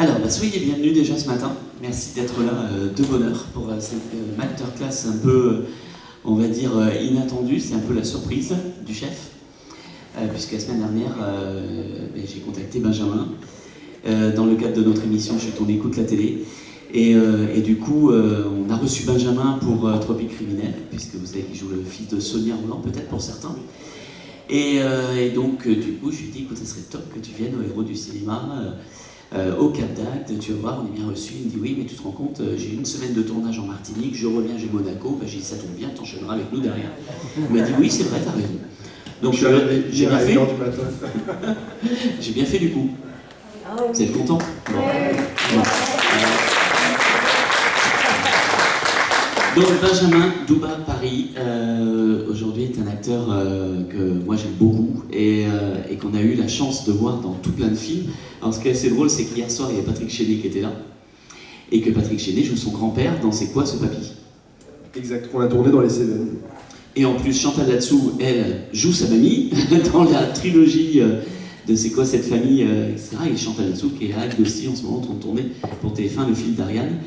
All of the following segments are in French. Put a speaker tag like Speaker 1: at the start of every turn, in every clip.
Speaker 1: Alors, soyez bienvenus déjà ce matin. Merci d'être là de bonne heure pour cette masterclass un peu, on va dire, inattendue. C'est un peu la surprise du chef, puisque la semaine dernière, j'ai contacté Benjamin dans le cadre de notre émission Chut, on écoute la télé. Et du coup, on a reçu Benjamin pour Tropique Criminel, puisque vous savez qu'il joue le fils de Sonia Roland, peut-être pour certains. Et donc, du coup, je lui ai dit, écoute, ça serait top que tu viennes au Héros du cinéma, au Cap d'Agde, tu vas voir, on est bien reçu. Il me dit, oui, mais tu te rends compte, j'ai une semaine de tournage en Martinique, je reviens, j'ai Monaco. J'ai dit, ça tombe bien, t'enchaîneras avec nous derrière. Il m'a dit, oui, c'est vrai, t'as raison. Donc, j'ai bien fait. J'ai bien fait du coup. Vous êtes content? Bon. Donc Benjamin Douba Paris, aujourd'hui est un acteur que moi j'aime beaucoup et qu'on a eu la chance de voir dans tout plein de films. Alors ce qui est assez drôle, c'est qu'hier soir il y avait Patrick Chénet qui était là et que Patrick Chénet joue son grand-père dans C'est quoi ce papy?
Speaker 2: Exact, on a tourné dans les Cévennes.
Speaker 1: Et en plus Chantal Latsou, elle, joue sa mamie dans la trilogie de C'est quoi cette famille, etc. Et Chantal Latsou qui est à Agde aussi en ce moment en train de tourner pour TF1 le film d'Ariane.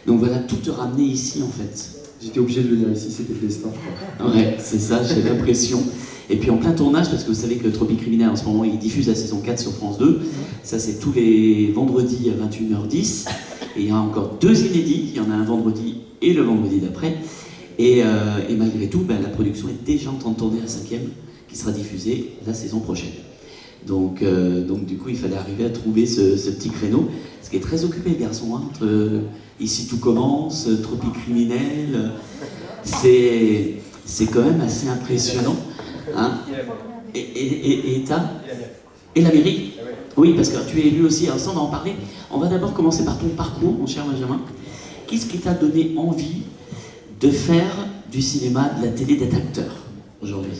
Speaker 1: Donc voilà, tout te ramener ici en fait.
Speaker 2: J'étais obligé de venir ici, c'était le destin, je crois.
Speaker 1: Ouais, c'est ça, j'ai l'impression. Et puis en plein tournage, parce que vous savez que Tropique Criminel en ce moment, il diffuse la saison 4 sur France 2. Ça, c'est tous les vendredis à 21h10. Et il y a encore 2 inédits. Il y en a un vendredi et le vendredi d'après. Et malgré tout, la production est déjà en train de tourner la 5e, qui sera diffusée la saison prochaine. Donc du coup, il fallait arriver à trouver ce petit créneau. Ce qui est très occupé, le garçon, hein, entre Ici tout commence, Tropique Criminel. C'est quand même assez impressionnant. Hein. Et la mairie. Oui, parce que tu es élu aussi. Alors ça, on va en parler. On va d'abord commencer par ton parcours, mon cher Benjamin. Qu'est-ce qui t'a donné envie de faire du cinéma, de la télé, d'être acteur aujourd'hui?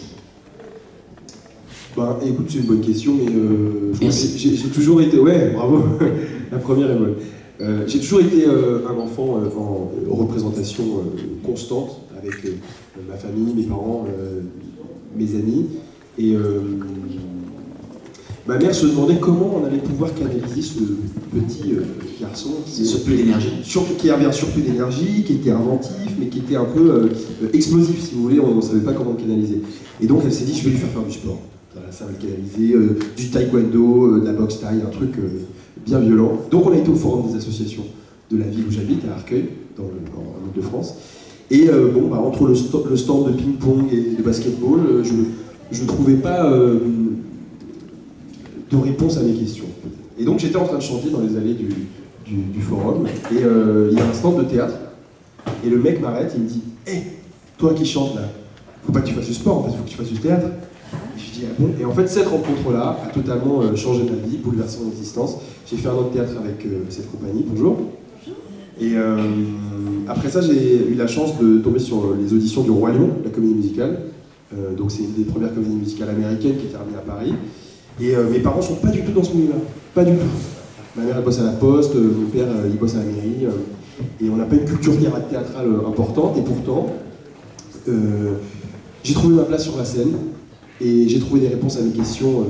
Speaker 2: Écoute, c'est une bonne question, mais j'ai toujours été... Ouais, bravo, la première est bonne. J'ai toujours été un enfant en représentation constante avec ma famille, mes parents, mes amis. Et ma mère se demandait comment on allait pouvoir canaliser ce petit garçon qui avait un surplus d'énergie, qui était inventif, mais qui était un peu explosif, si vous voulez, on ne savait pas comment le canaliser. Et donc elle s'est dit, je vais lui faire du sport. Ça va le canaliser, du taekwondo, de la boxe thaï, un truc bien violent. Donc on a été au forum des associations de la ville où j'habite, à Arcueil, en Ile-de-France. Et entre le stand de ping-pong et de basketball, je ne trouvais pas de réponse à mes questions. Et donc j'étais en train de chanter dans les allées du forum, et il y a un stand de théâtre, et le mec m'arrête, il me dit « Hé, toi qui chantes là, faut pas que tu fasses du sport, en fait, faut que tu fasses du théâtre. » Je dis ah bon. Et en fait, cette rencontre-là a totalement changé ma vie, bouleversé mon existence. J'ai fait un an de théâtre avec cette compagnie, bonjour. Et après ça, j'ai eu la chance de tomber sur les auditions du Roi Lion, la comédie musicale. Donc c'est une des premières comédies musicales américaines qui est terminée à Paris. Et mes parents sont pas du tout dans ce milieu-là, pas du tout. Ma mère elle bosse à la poste, mon père il bosse à la mairie. Et on n'a pas une culture théâtrale importante. Et pourtant, j'ai trouvé ma place sur la scène. Et j'ai trouvé des réponses à mes questions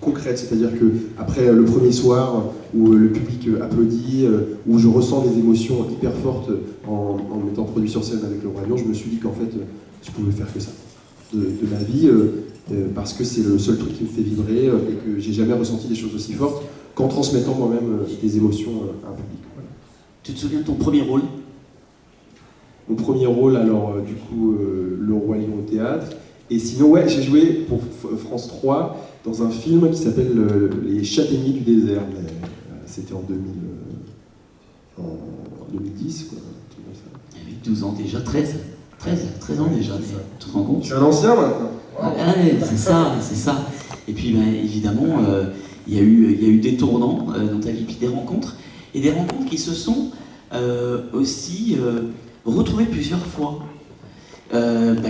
Speaker 2: concrètes, c'est-à-dire qu'après le premier soir où le public applaudit, où je ressens des émotions hyper fortes en m'étant produit sur scène avec le Roi Lion, je me suis dit qu'en fait, je pouvais faire que ça de ma vie, parce que c'est le seul truc qui me fait vibrer et que j'ai jamais ressenti des choses aussi fortes qu'en transmettant moi-même des émotions à un public. Voilà.
Speaker 1: Tu te souviens de ton premier rôle?
Speaker 2: Mon premier rôle, alors du coup, le Roi Lion au théâtre. Et sinon, ouais, j'ai joué pour France 3 dans un film qui s'appelle Les Châtaigniers du désert. C'était en 2010, quoi.
Speaker 1: Avec 12 ans déjà, 13 ans déjà, tu te rends compte?
Speaker 2: Je suis un ancien maintenant.
Speaker 1: Ouais, c'est ça. Et puis évidemment, il y a eu des tournants dans ta vie, puis des rencontres qui se sont aussi retrouvées plusieurs fois.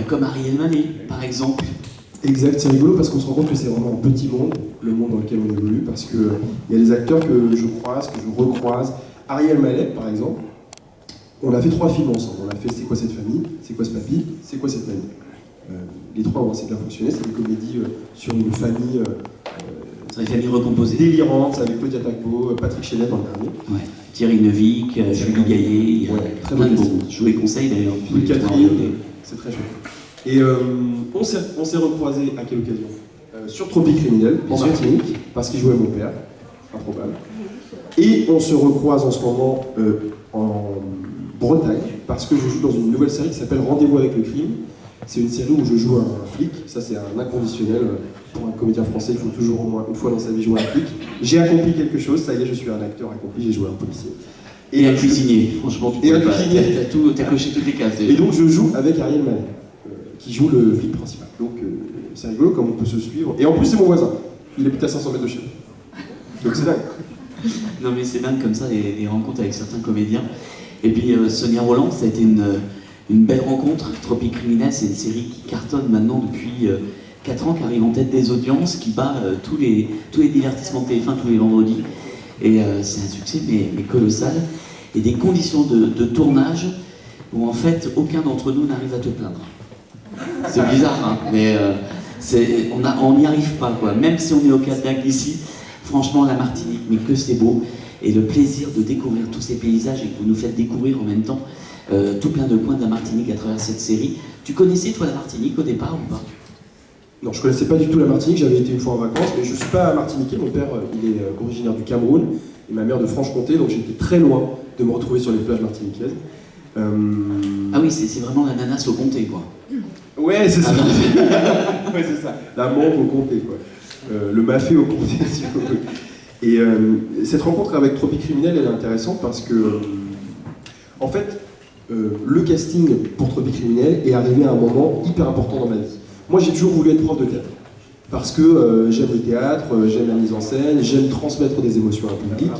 Speaker 1: Comme Ariel Manet, par exemple.
Speaker 2: Exact, c'est rigolo parce qu'on se rend compte que c'est vraiment un petit monde, le monde dans lequel on évolue, parce qu'il y a des acteurs que je croise, que je recroise. Ariel Manet, par exemple, on a fait 3 films ensemble. On a fait C'est quoi cette famille, C'est quoi ce papy, C'est quoi cette mamie. Les 3 ont assez bien fonctionné, c'est des comédies sur une famille
Speaker 1: C'est une famille recomposée.
Speaker 2: Délirante, avec Claudia Tagbo, Patrick Chenet dans le dernier.
Speaker 1: Ouais. Thierry Neuvik, Julie Gaillet, il y a
Speaker 2: très
Speaker 1: plein de
Speaker 2: bon
Speaker 1: beaux. Je vous les conseille d'ailleurs.
Speaker 2: Philippe Catherine, c'est très chouette. Et on s'est recroisés à quelle occasion sur Tropique Criminel, en Martinique, parce qu'il jouait mon père, improbable. Et on se recroise en ce moment en Bretagne, parce que je joue dans une nouvelle série qui s'appelle Rendez-vous avec le crime. C'est une série où je joue un flic, ça c'est un inconditionnel. Pour un comédien français, il faut toujours au moins une fois dans sa vie jouer un flic. J'ai accompli quelque chose, ça y est, je suis un acteur accompli, j'ai joué un policier.
Speaker 1: Et un cuisinier, franchement, tu as coché toutes les cases.
Speaker 2: Et donc je joue avec Ariel Manet, qui joue le flic principal. Donc c'est rigolo comme on peut se suivre. Et en plus c'est mon voisin, il habite à 500 mètres de chez nous. Donc c'est dingue.
Speaker 1: Non mais c'est dingue comme ça, les rencontres avec certains comédiens. Et puis Sonia Roland, ça a été une belle rencontre. Tropique Criminel, c'est une série qui cartonne maintenant depuis 4 ans, qui arrive en tête des audiences, qui bat tous les divertissements de TF1 tous les vendredis. Et c'est un succès mais colossal. Et des conditions de tournage où en fait aucun d'entre nous n'arrive à te plaindre. C'est bizarre, hein, mais on n'y arrive pas, quoi. Même si on est au Cap-d'Agde ici, franchement la Martinique, mais que c'est beau. Et le plaisir de découvrir tous ces paysages et que vous nous faites découvrir en même temps tout plein de coins de la Martinique à travers cette série. Tu connaissais toi la Martinique au départ ou pas?
Speaker 2: Non, je connaissais pas du tout la Martinique, j'avais été une fois en vacances, mais je suis pas martiniquais, mon père il est originaire du Cameroun et ma mère de Franche-Comté, donc j'étais très loin de me retrouver sur les plages martiniquaises.
Speaker 1: Ah oui, c'est vraiment l'ananas au comté, quoi.
Speaker 2: Ouais, c'est ça. Ouais, c'est ça. La mangue au comté, quoi. Le mafé au comté, si vous voulez. Et cette rencontre avec Tropique Criminel, elle est intéressante parce que, en fait, le casting pour Tropique Criminel est arrivé à un moment hyper important dans ma vie. Moi, j'ai toujours voulu être prof de théâtre. Parce que j'aime le théâtre, j'aime la mise en scène, j'aime transmettre des émotions à un public.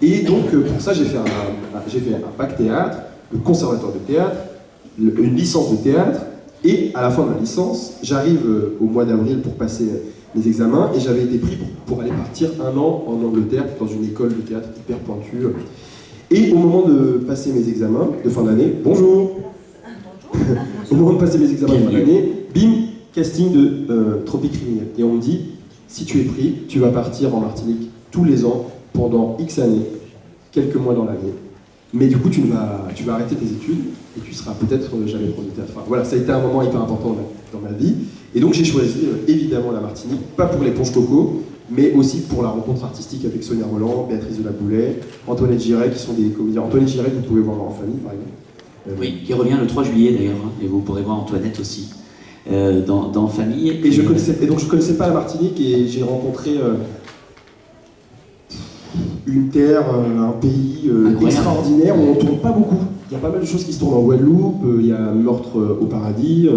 Speaker 2: Et donc, pour ça, j'ai fait un bac théâtre, le conservatoire de théâtre, une licence de théâtre, et à la fin de ma licence, j'arrive au mois d'avril pour passer mes examens, et j'avais été pris pour aller partir 1 an en Angleterre, dans une école de théâtre hyper pointue. Et au moment de passer mes examens de fin d'année, bonjour. Au moment de passer mes examens de fin d'année, bim, casting de Tropique Criminel. Et on me dit, si tu es pris, tu vas partir en Martinique tous les ans, pendant X années, quelques mois dans l'année. Mais du coup, tu vas arrêter tes études et tu seras peut-être jamais prof de théâtre. Enfin, voilà, ça a été un moment hyper important dans ma vie. Et donc j'ai choisi évidemment la Martinique, pas pour les ponches coco, mais aussi pour la rencontre artistique avec Sonia Roland, Béatrice de la Boulet, Antoinette Giret, qui sont des comédiens. Antoinette Giret, vous pouvez voir en famille, par exemple.
Speaker 1: Oui, qui revient le 3 juillet d'ailleurs, hein, et vous pourrez voir Antoinette aussi dans Famille.
Speaker 2: Et donc je connaissais pas la Martinique et j'ai rencontré une terre, un pays extraordinaire où on ne tourne pas beaucoup. Il y a pas mal de choses qui se tournent en Guadeloupe, il y a Meurtre au paradis,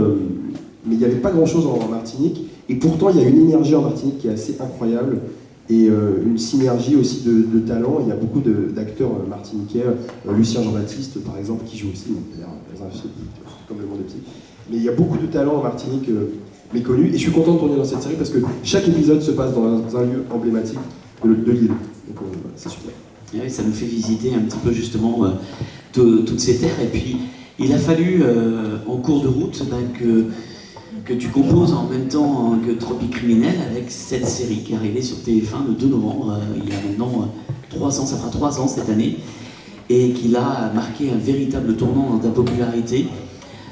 Speaker 2: mais il n'y avait pas grand chose en Martinique. Et pourtant, il y a une énergie en Martinique qui est assez incroyable et une synergie aussi de talents. Il y a beaucoup d'acteurs martiniquais, Lucien Jean-Baptiste par exemple, qui joue aussi dans un film comme Le Monde des Petits. Mais il y a beaucoup de talents en Martinique méconnus et je suis content de tourner dans cette série parce que chaque épisode se passe dans un lieu emblématique de l'île. Donc c'est super.
Speaker 1: Et oui, ça nous fait visiter un petit peu justement toutes ces terres. Et puis il a fallu en cours de route que tu composes en même temps que Tropique Criminel avec cette série qui est arrivée sur TF1 le 2 novembre, il y a maintenant 3 ans, ça fera 3 ans cette année, et qui a marqué un véritable tournant dans ta popularité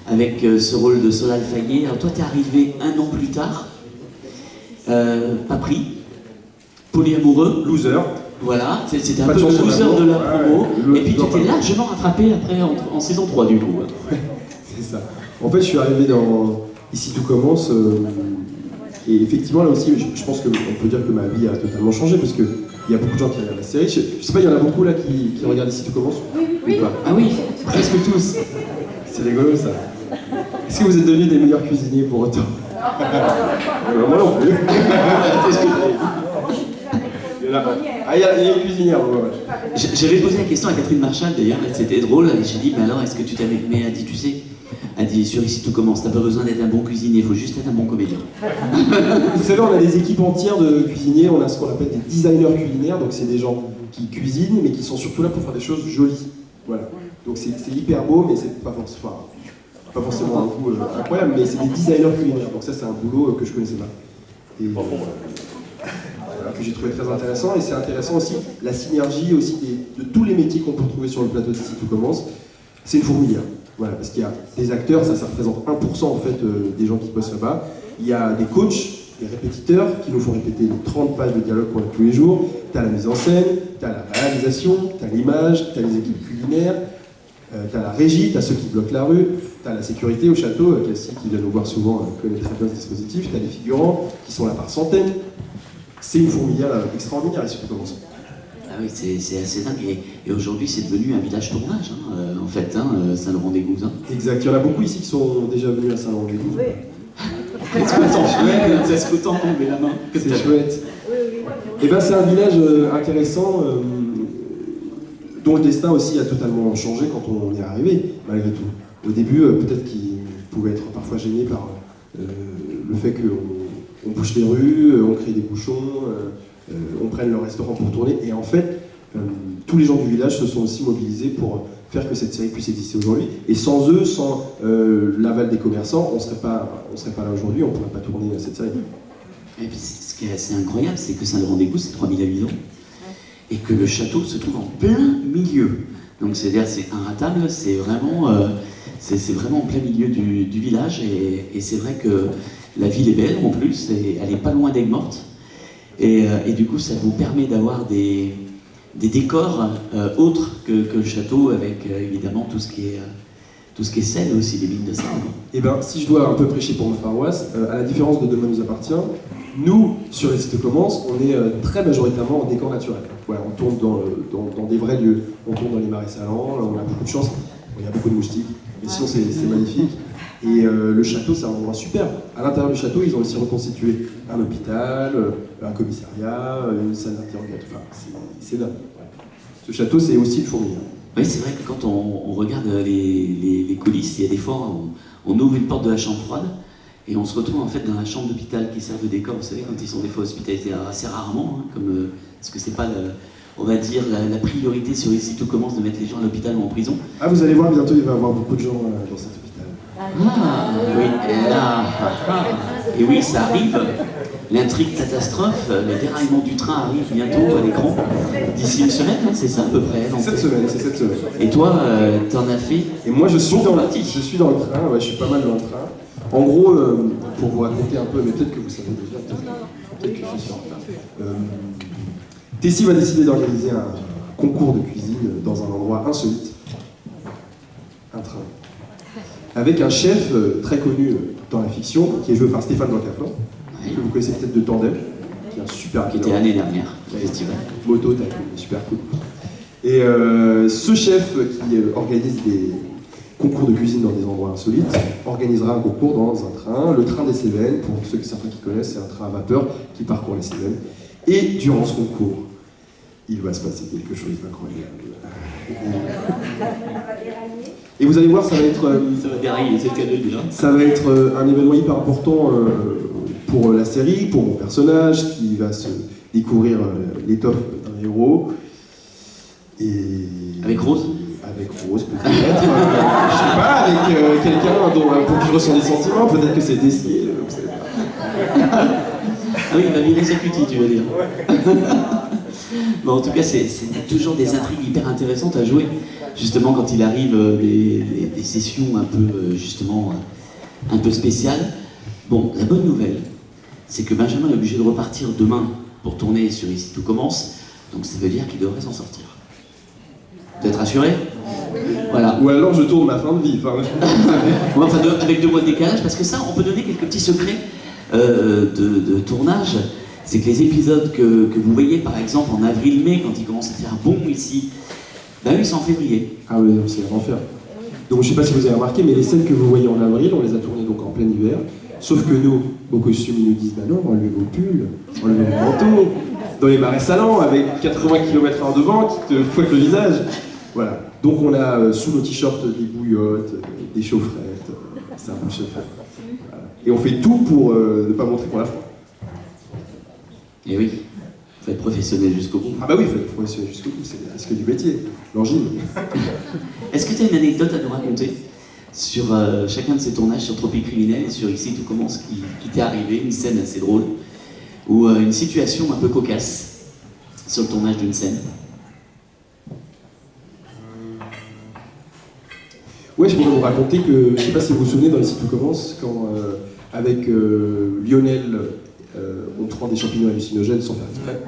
Speaker 1: avec ce rôle de Solal Fayet. Alors toi, tu es arrivé 1 an plus tard, pas pris, polyamoureux.
Speaker 2: Loser.
Speaker 1: Voilà, c'était un peu le loser de la promo, et puis tu étais largement rattrapé après en saison 3 du coup.
Speaker 2: Ouais, c'est ça. En fait, je suis arrivé dans Ici tout commence, et effectivement là aussi, je pense qu'on peut dire que ma vie a totalement changé, parce qu'il y a beaucoup de gens qui regardent la série. Je sais pas, il y en a beaucoup là qui regardent Ici tout commence.
Speaker 1: Oui. Ah oui, presque tous.
Speaker 2: C'est rigolo ça. Est-ce que vous êtes devenus des meilleurs cuisiniers pour autant? Moi non plus. Il y a une cuisinière. Ouais.
Speaker 1: J'avais posé la question à Catherine Marchal d'ailleurs, c'était drôle, et j'ai dit, mais alors est-ce que tu t'avais... Mais elle a dit, tu sais, elle dit, sur Ici tout commence, t'as pas besoin d'être un bon cuisinier, il faut juste être un bon comédien.
Speaker 2: Vous savez, on a des équipes entières de cuisiniers, on a ce qu'on appelle des designers culinaires, donc c'est des gens qui cuisinent, mais qui sont surtout là pour faire des choses jolies. Voilà. Donc c'est hyper beau, mais c'est pas forcément un coup incroyable, mais c'est des designers culinaires, donc ça c'est un boulot que je connaissais pas. Et, voilà, que j'ai trouvé très intéressant. Et c'est intéressant aussi la synergie aussi de tous les métiers qu'on peut retrouver sur le plateau d'Ici Tout Commence. C'est une fourmilière. Voilà, parce qu'il y a des acteurs, ça représente 1% en fait des gens qui bossent là-bas. Il y a des coachs, des répétiteurs qui nous font répéter les 30 pages de dialogue qu'on a tous les jours. Tu as la mise en scène, tu as la réalisation, tu as l'image, tu as les équipes culinaires, tu as la régie, tu as ceux qui bloquent la rue, tu as la sécurité au château, Cassie qui vient nous voir souvent connaît très bien ce dispositif, tu as les figurants qui sont là par centaines. C'est une fourmilière extraordinaire ici tout commence.
Speaker 1: Ah oui, c'est assez dingue. Et aujourd'hui, c'est devenu un village tournage, en fait, Saint-Laurent-des-Gouzes.
Speaker 2: Exact. Il y en a beaucoup ici qui sont déjà venus à Saint-Laurent-des-Gouzes.
Speaker 3: Oui.
Speaker 1: Est-ce que c'est chouette? C'est ce qu'autant tomber la main.
Speaker 2: C'est chouette.
Speaker 3: Oui, oui.
Speaker 2: Et ben c'est un village intéressant dont le destin aussi a totalement changé quand on est arrivé, malgré tout. Au début, peut-être qu'il pouvait être parfois gêné par le fait qu'on bouche les rues, on crée des bouchons, on prenne le restaurant pour tourner. Et en fait, tous les gens du village se sont aussi mobilisés pour faire que cette série puisse exister aujourd'hui. Et sans eux, sans l'aval des commerçants, on ne serait pas là aujourd'hui, on ne pourrait pas tourner cette série.
Speaker 1: Et puis, ce qui est assez incroyable, c'est que Saint-Laurent-des-Gouzes, c'est 3000 habitants, et que le château se trouve en plein milieu. Donc, c'est-à-dire, c'est inratable, c'est vraiment en plein milieu du village, et c'est vrai que la ville est belle en plus, et elle n'est pas loin d'Aigues-Mortes. Et du coup, ça vous permet d'avoir des décors autres que le château, avec évidemment tout ce qui est sel aussi, les mines de sel.
Speaker 2: Et bien, si je dois un peu prêcher pour ma paroisse, à la différence de Demain nous appartient, nous, sur Ici Tout Commence, on est très majoritairement en décor naturel. Voilà, on tourne dans des vrais lieux. On tourne dans les marais salants, on a beaucoup de chance, il y a beaucoup de moustiques, mais sinon c'est magnifique. Et le château, c'est un endroit super. À l'intérieur du château, ils ont aussi reconstitué un hôpital, un commissariat, une salle d'interrogatoire. Enfin, c'est dingue. Ouais. Ce château, c'est aussi une fourmilière.
Speaker 1: Oui, c'est vrai que quand on regarde les coulisses, il y a des fois, on ouvre une porte de la chambre froide et on se retrouve en fait dans la chambre d'hôpital qui sert de décor. Vous savez, quand ils sont des fois hospitalisés assez rarement, parce que c'est pas, on va dire, la priorité sur Ici Tout Commence de mettre les gens à l'hôpital ou en prison.
Speaker 2: Ah, vous allez voir, bientôt il va y avoir beaucoup de gens dans cet hôpital.
Speaker 1: Ah, oui, et oui, ça arrive. L'intrigue catastrophe, le déraillement du train arrive bientôt à l'écran. D'ici une semaine, c'est ça à peu près.
Speaker 2: C'est cette semaine.
Speaker 1: Et toi, t'en as fait?
Speaker 2: Et moi, je suis dans le train, ouais, je suis pas mal dans le train. En gros, pour vous raconter un peu, mais peut-être que vous savez déjà, peut-être que je suis en retard. Tessie va décider d'organiser un concours de cuisine dans un endroit insolite. Un train. Avec un chef très connu dans la fiction, qui est joué par Stéphane Blancaflor, que vous connaissez peut-être de Tandem, qui est un super
Speaker 1: qui était l'année dernière au festival.
Speaker 2: Moto, super cool. Et ce chef qui organise des concours de cuisine dans des endroits insolites organisera un concours dans un train, le train des Cévennes. Pour certains qui connaissent, c'est un train à vapeur qui parcourt les Cévennes. Et durant ce concours, il va se passer quelque chose d'incroyable. Et vous allez voir, ça va être ça va être un événement hyper important pour la série, pour mon personnage qui va se découvrir l'étoffe d'un héros. Et
Speaker 1: avec Rose?
Speaker 2: Avec Rose, peut-être. Je sais pas, avec quelqu'un pour qui je ressens des sentiments, peut-être que c'est Tessie, vous savez pas.
Speaker 1: Ah oui, il va virer sa cutie, tu veux dire. Bon, en tout cas, c'est toujours des intrigues hyper intéressantes à jouer. Justement, quand il arrive des sessions un peu, justement, un peu spéciales. Bon, la bonne nouvelle, c'est que Benjamin est obligé de repartir demain pour tourner sur Ici Tout Commence. Donc ça veut dire qu'il devrait s'en sortir. Vous êtes rassuré? Voilà.
Speaker 2: Ou alors je tourne ma fin de vie.
Speaker 1: Enfin, avec 2 mois de décalage, parce que ça, on peut donner quelques petits secrets de tournage. C'est que les épisodes que vous voyez, par exemple, en avril-mai, quand il commence à faire bon ici, ben oui, c'est en février.
Speaker 2: Ah oui, c'est l'enfer. Donc je sais pas si vous avez remarqué, mais les scènes que vous voyez en avril, on les a tournées donc en plein hiver. Sauf que nous, au costume, ils nous disent bah non, enlevez vos pulls, enlevez vos manteaux, dans les marais salants, avec 80 km/h de vent qui te fouette le visage. Voilà. Donc on a sous nos t-shirts des bouillottes, des chaufferettes, c'est un peu secret. Voilà. Et on fait tout pour ne pas montrer qu'on l'a froid.
Speaker 1: Et oui, faut être professionnel jusqu'au bout.
Speaker 2: Ah bah oui, il faut être professionnel jusqu'au bout, c'est le risque du métier, l'angine.
Speaker 1: Est-ce que tu as une anecdote à nous raconter sur chacun de ces tournages sur Tropique Criminel et sur Ici Tout Commence qui t'est arrivé, une scène assez drôle ou une situation un peu cocasse sur le tournage d'une scène?
Speaker 2: Ouais, je pourrais vous raconter que, je sais pas si vous vous souvenez dans Les Si Tout Commence, quand avec Lionel, on prend des champignons hallucinogènes sans faire exprès,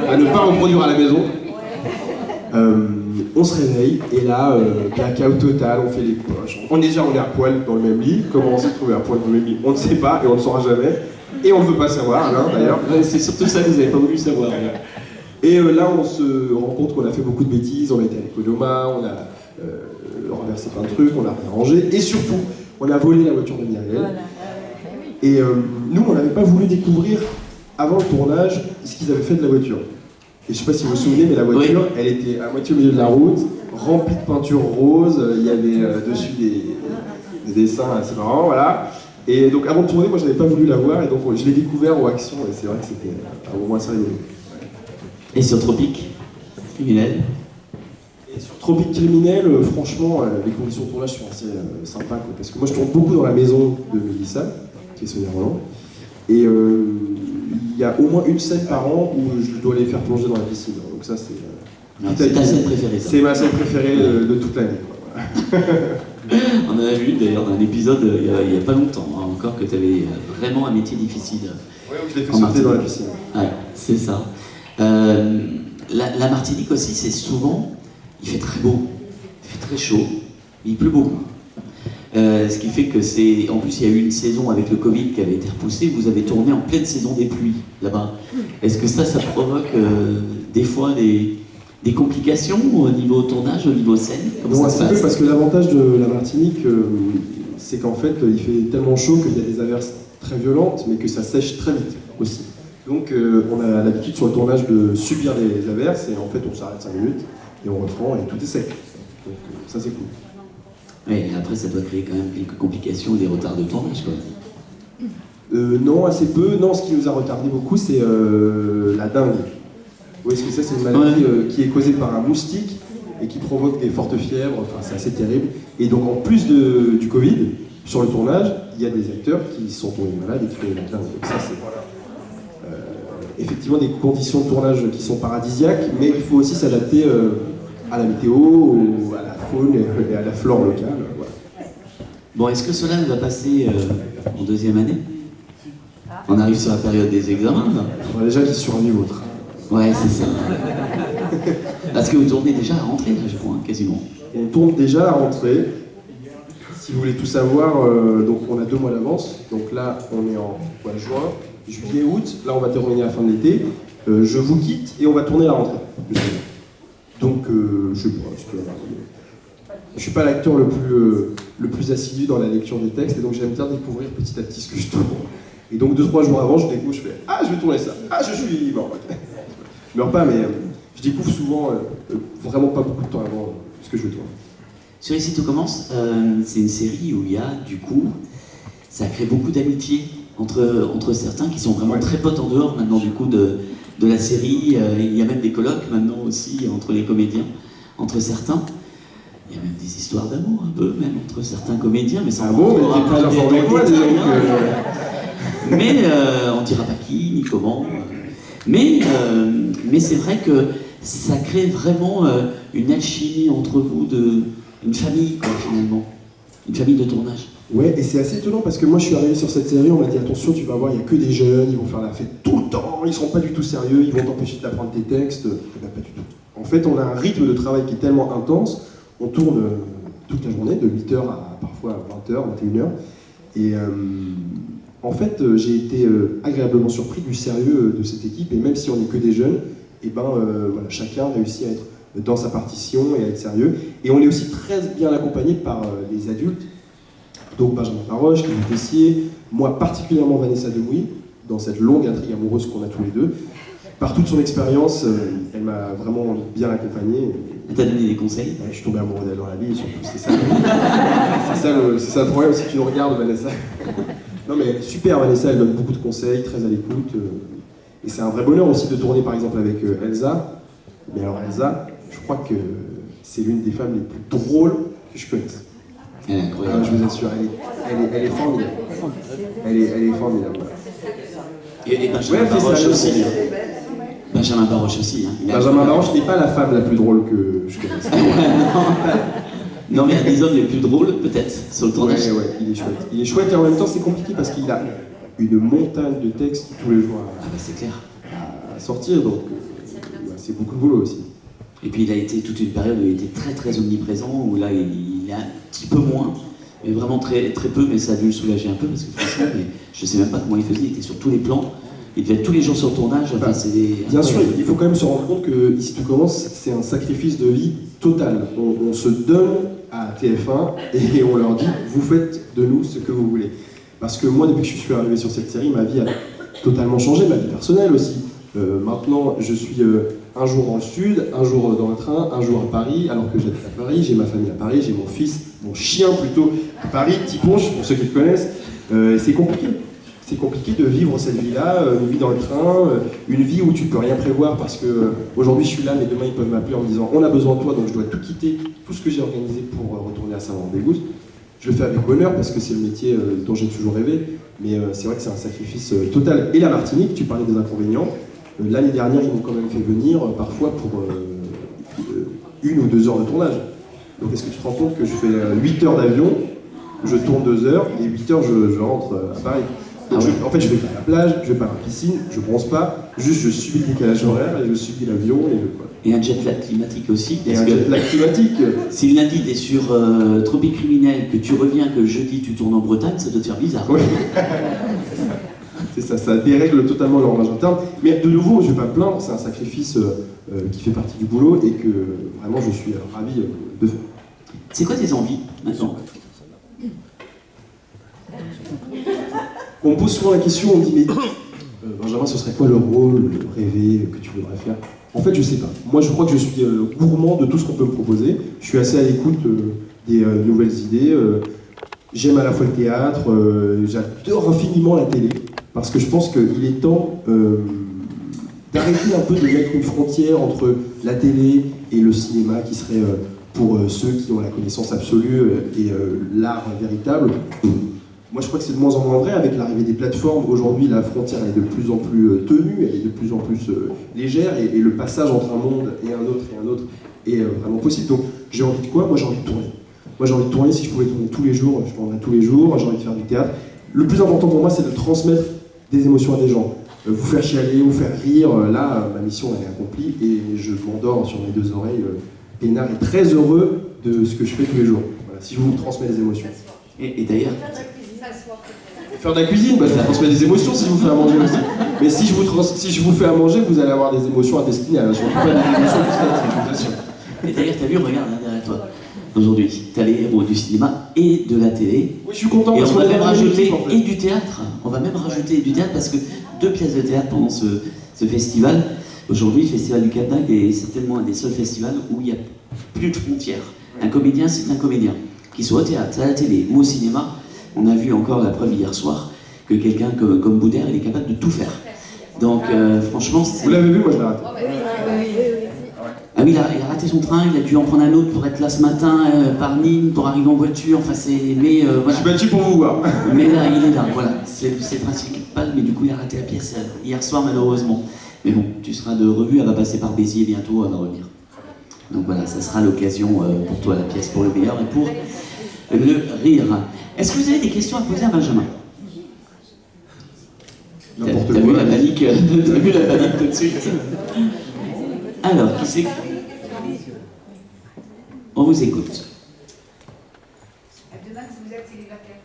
Speaker 2: à ne pas reproduire à la maison. On se réveille et là, blackout total, on fait les poches. On est à poil dans le même lit. Comment on s'est trouvé à poil dans le même lit? On ne sait pas et on ne le saura jamais. Et on ne veut pas savoir, Alain, d'ailleurs.
Speaker 1: Ouais, c'est surtout ça que vous n'avez pas voulu savoir.
Speaker 2: Et là, on se rend compte qu'on a fait beaucoup de bêtises. On a été à l'économa, on a renversé plein de trucs, on a rangé. Et surtout, on a volé la voiture de Myriel. Et nous, on n'avait pas voulu découvrir, avant le tournage, ce qu'ils avaient fait de la voiture. Et je sais pas si vous vous souvenez, mais la voiture, oui, elle était à moitié au milieu de la route, remplie de peinture rose, il y avait dessus des dessins assez marrants, voilà. Et donc avant de tourner, moi je n'avais pas voulu la voir, et donc je l'ai découvert en action, et c'est vrai que c'était un moment assez rigolo.
Speaker 1: Et sur Tropique Criminel?
Speaker 2: Et sur Tropique Criminel, franchement, les conditions de tournage sont assez sympas, quoi, parce que moi je tourne beaucoup dans la maison de Mélissa, qui est Sonia Roland, et il y a au moins une scène par an où je dois les faire plonger dans la piscine. Donc ça,
Speaker 1: c'est ta scène préférée, ça.
Speaker 2: C'est ma scène préférée de toute l'année. Voilà.
Speaker 1: On en a vu d'ailleurs dans un épisode il n'y a pas longtemps, hein, encore, que tu avais vraiment un métier difficile.
Speaker 2: Oui, je l'ai fait sauter dans la piscine.
Speaker 1: Ouais, c'est ça. La Martinique aussi, c'est souvent, il fait très beau, il fait très chaud, mais il pleut beaucoup. Ce qui fait que c'est... En plus, il y a eu une saison avec le Covid qui avait été repoussée. Vous avez tourné en pleine saison des pluies, là-bas. Est-ce que ça provoque des fois des complications au niveau tournage, au niveau scène?
Speaker 2: Comment ça se passe? Parce que l'avantage de la Martinique, c'est qu'en fait, il fait tellement chaud qu'il y a des averses très violentes, mais que ça sèche très vite aussi. Donc, on a l'habitude sur le tournage de subir les averses, et en fait, on s'arrête 5 minutes, et on reprend, et tout est sec. Donc, ça, c'est cool.
Speaker 1: Oui, après ça doit créer quand même quelques complications et des retards de tournage, quoi.
Speaker 2: Non, assez peu. Non, ce qui nous a retardé beaucoup, c'est la dengue. Vous voyez ce que c'est? C'est une maladie qui est causée par un moustique et qui provoque des fortes fièvres. Enfin, c'est assez terrible. Et donc, en plus du Covid, sur le tournage, il y a des acteurs qui sont tombés malades et qui font la dengue. Donc ça, c'est effectivement des conditions de tournage qui sont paradisiaques, mais il faut aussi s'adapter à la météo, à la faune et à la flore locale. Voilà.
Speaker 1: Bon, est-ce que cela va passer en deuxième année? On arrive sur la période des examens, là.
Speaker 2: On a déjà qui survivent au train.
Speaker 1: Ouais, c'est ça. Parce que vous tournez déjà à la rentrée, là, je crois, hein, quasiment.
Speaker 2: On tourne déjà à la rentrée. Si vous voulez tout savoir, donc on a 2 mois d'avance. Donc là, on est en juin, juillet, août. Là, on va terminer à la fin de l'été. Je vous quitte et on va tourner à la rentrée. Donc, je sais pas, je suis pas l'acteur le plus assidu dans la lecture des textes, et donc j'aime bien découvrir petit à petit ce que je tourne. Et donc 2-3 jours avant, je découvre, je fais « Ah, je vais tourner ça. Ah, je suis libre. » Je meurs pas, mais je découvre souvent, vraiment pas beaucoup de temps avant, ce que je vais tourner.
Speaker 1: Sur Ici Tout Commence, c'est une série où il y a, du coup, ça crée beaucoup d'amitié entre certains qui sont vraiment très potes en dehors maintenant, du coup, de la série. Il y a même des colloques maintenant aussi entre les comédiens, entre certains. Il y a même des histoires d'amour un peu, même entre certains comédiens, mais sans
Speaker 2: bon, mais t'es plus informé que moi,
Speaker 1: mais on dira pas qui, ni comment. Mais c'est vrai que ça crée vraiment une alchimie entre vous, une famille, quoi, finalement. Une famille de tournage.
Speaker 2: Ouais, et c'est assez étonnant parce que moi je suis arrivé sur cette série, on m'a dit attention, tu vas voir, il n'y a que des jeunes, ils vont faire la fête tout le temps, ils seront pas du tout sérieux, ils vont t'empêcher d'apprendre tes textes. Eh ben, pas du tout. En fait, on a un rythme de travail qui est tellement intense, on tourne toute la journée, de 8h à parfois 20h, 21h. Et en fait, j'ai été agréablement surpris du sérieux de cette équipe, et même si on n'est que des jeunes, et ben, voilà, chacun réussit à être dans sa partition et à être sérieux. Et on est aussi très bien accompagné par les adultes. Donc Benjamin Paroche, Kevin Tessier, moi particulièrement Vanessa Demouy, dans cette longue intrigue amoureuse qu'on a tous les deux. Par toute son expérience, elle m'a vraiment bien accompagné.
Speaker 1: Elle t'a donné des conseils?
Speaker 2: Ouais, je suis tombé amoureux d'elle dans la vie, et surtout, c'est ça. C'est ça le problème, si tu nous regardes, Vanessa. Non mais super, Vanessa, elle donne beaucoup de conseils, très à l'écoute. Et c'est un vrai bonheur aussi de tourner par exemple avec Elsa. Mais alors Elsa, je crois que c'est l'une des femmes les plus drôles que je connaisse.
Speaker 1: Elle est incroyable.
Speaker 2: Je vous assure, elle est formidable. Elle est formidable.
Speaker 1: Et Benjamin
Speaker 2: Ouais, fais ça,
Speaker 1: Baroche
Speaker 2: le
Speaker 1: aussi.
Speaker 2: premier.
Speaker 1: Benjamin Baroche aussi. Hein.
Speaker 2: Benjamin Baroche n'est pas la femme la plus drôle que je connaisse.
Speaker 1: Non, mais un des hommes les plus drôles, peut-être, sur le tournage.
Speaker 2: Ouais, il est chouette. Il est chouette et en même temps c'est compliqué parce qu'il a une montagne de textes tous les jours
Speaker 1: Ah bah c'est clair.
Speaker 2: à sortir, donc c'est beaucoup de boulot aussi.
Speaker 1: Et puis il a été toute une période où il était très très omniprésent, où là il est un petit peu moins, mais vraiment très, très peu, mais ça a dû le soulager un peu, parce que franchement, mais je sais même pas comment il faisait, il était sur tous les plans, il devait être tous les jours sur le tournage, enfin c'est des...
Speaker 2: Bien sûr, il faut quand même se rendre compte que Ici tu commences, c'est un sacrifice de vie total. On se donne à TF1 et on leur dit, vous faites de nous ce que vous voulez. Parce que moi, depuis que je suis arrivé sur cette série, ma vie a totalement changé, ma vie personnelle aussi. Maintenant, je suis un jour dans le sud, un jour dans le train, un jour à Paris, alors que j'habite à Paris, j'ai ma famille à Paris, j'ai mon fils, mon chien plutôt, à Paris, Tiponche, pour ceux qui le connaissent. C'est compliqué. C'est compliqué de vivre cette vie-là, une vie dans le train, une vie où tu peux rien prévoir parce que aujourd'hui je suis là, mais demain ils peuvent m'appeler en me disant on a besoin de toi, donc je dois tout quitter, tout ce que j'ai organisé pour retourner à Saint-Laurent-des-Gousses. Je le fais avec bonheur parce que c'est le métier dont j'ai toujours rêvé, mais c'est vrai que c'est un sacrifice total. Et la Martinique, tu parlais des inconvénients, l'année dernière ils m'ont quand même fait venir parfois pour 1 ou 2 heures de tournage. Donc est-ce que tu te rends compte que je fais 8 heures d'avion, je tourne 2 heures, et 8 heures je rentre à Paris. Donc en fait, je vais pas à la plage, je vais pas à la piscine, je bronze pas, juste je subis le décalage horaire et je subis l'avion
Speaker 1: Et un jet lag climatique aussi.
Speaker 2: Et un jet lag climatique.
Speaker 1: Si le lundi t'es sur Tropique Criminel, que tu reviens, que le jeudi tu tournes en Bretagne, ça doit te faire bizarre.
Speaker 2: Oui. C'est ça, ça dérègle totalement l'horloge interne. Mais de nouveau, je vais pas me plaindre, c'est un sacrifice qui fait partie du boulot et que vraiment je suis ravi de faire.
Speaker 1: C'est quoi tes envies maintenant ?
Speaker 2: On me pose souvent la question, on me dit mais Benjamin, ce serait quoi le rôle rêvé que tu voudrais faire? En fait, je sais pas. Moi, je crois que je suis gourmand de tout ce qu'on peut me proposer. Je suis assez à l'écoute des nouvelles idées. J'aime à la fois le théâtre, j'adore infiniment la télé, parce que je pense qu'il est temps d'arrêter un peu de mettre une frontière entre la télé et le cinéma, qui serait pour ceux qui ont la connaissance absolue et l'art véritable. Moi, je crois que c'est de moins en moins vrai avec l'arrivée des plateformes. Aujourd'hui, la frontière elle est de plus en plus tenue, elle est de plus en plus légère, et le passage entre un monde et un autre est vraiment possible. Donc, j'ai envie de quoi? Moi, j'ai envie de tourner. Moi, j'ai envie de tourner. Si je pouvais tourner tous les jours, je tournerais tous les jours. J'ai envie de faire du théâtre. Le plus important pour moi, c'est de transmettre des émotions à des gens. Vous faire chialer, vous faire rire. Là, ma mission, elle est accomplie, et je m'endors sur mes 2 oreilles, peinard et très heureux de ce que je fais tous les jours. Voilà, si je vous transmets des émotions.
Speaker 1: Et d'ailleurs...
Speaker 2: Faire de la cuisine, bah, je vous transmets des émotions si je vous fais à manger aussi. Mais si je vous fais à manger, vous allez avoir des émotions intestinales, surtout pas des émotions gustatives, je vous assure.
Speaker 1: Et d'ailleurs, t'as vu, regarde derrière toi, aujourd'hui, t'as les héros du cinéma et de la télé.
Speaker 2: Oui, je suis content.
Speaker 1: Et
Speaker 2: parce
Speaker 1: on va
Speaker 2: qu'on
Speaker 1: même
Speaker 2: a
Speaker 1: rajouter
Speaker 2: équipe, en fait.
Speaker 1: et du théâtre. On va même rajouter du théâtre parce que 2 pièces de théâtre pendant ce festival. Aujourd'hui, le Festival du Cap d'Agde, c'est tellement un des seuls festivals où il n'y a plus de frontières. Un comédien, c'est un comédien. Qu'il soit au théâtre, à la télé ou au cinéma. On a vu encore la preuve hier soir que quelqu'un comme Boudère, il est capable de tout faire. Donc franchement, c'est...
Speaker 2: Vous l'avez vu, moi je l'ai raté.
Speaker 1: Ah oui, il a raté son train, il a dû en prendre un autre pour être là ce matin par Nîmes, pour arriver en voiture, enfin c'est... Mais
Speaker 2: Je
Speaker 1: voilà.
Speaker 2: suis battu pour vous voir.
Speaker 1: Mais là, il est là, voilà. C'est le principal, mais du coup, il a raté la pièce hier soir, malheureusement. Mais bon, tu seras de revue, elle va passer par Béziers bientôt, elle va revenir. Donc voilà, ça sera l'occasion pour toi, la pièce pour le meilleur et pour le rire. Est-ce que vous avez des questions à poser à Benjamin?
Speaker 2: N'importe
Speaker 1: T'as
Speaker 2: quoi.
Speaker 1: vu la panique, t'as vu la panique tout de suite. Alors, qui c'est? On vous écoute.
Speaker 3: Elle demande si vous êtes célibataire.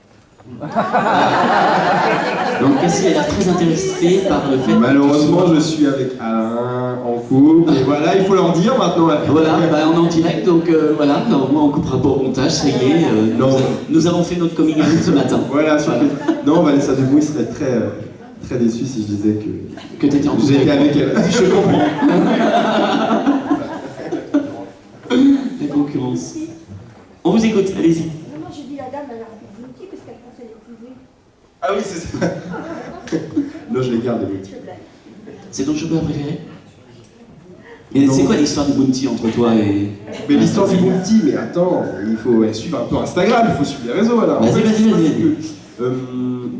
Speaker 1: Donc Cassie a l'air très intéressée par le fait...
Speaker 2: Malheureusement, je suis avec Alain en couple, et voilà, il faut leur dire maintenant.
Speaker 1: Voilà, bah, on est en direct, donc voilà, normalement on coupera pas au montage, ça y est.
Speaker 2: Non.
Speaker 1: Nous avons fait notre coming out ce matin.
Speaker 2: Voilà, surprise. Non, Vanessa Debouy serait très déçue si je disais
Speaker 1: Que t'étais en couple.
Speaker 2: j'étais avec elle. Je comprends.
Speaker 1: La concurrence. On vous écoute, allez-y.
Speaker 4: Non, j'ai dit la dame, elle a un petit parce qu'elle pensait l'épouser.
Speaker 2: Ah oui, c'est ça. Non, je les garde, les petits.
Speaker 1: C'est ton chocolat préféré? Et
Speaker 2: Non.
Speaker 1: c'est quoi l'histoire du bounty entre toi et...
Speaker 2: Mais l'histoire du Bounty, mais attends, il faut suivre un peu Instagram, il faut suivre les réseaux là. En
Speaker 1: Vas-y,
Speaker 2: fait,
Speaker 1: vas-y,
Speaker 2: ce qui se
Speaker 1: vas-y,
Speaker 2: passe,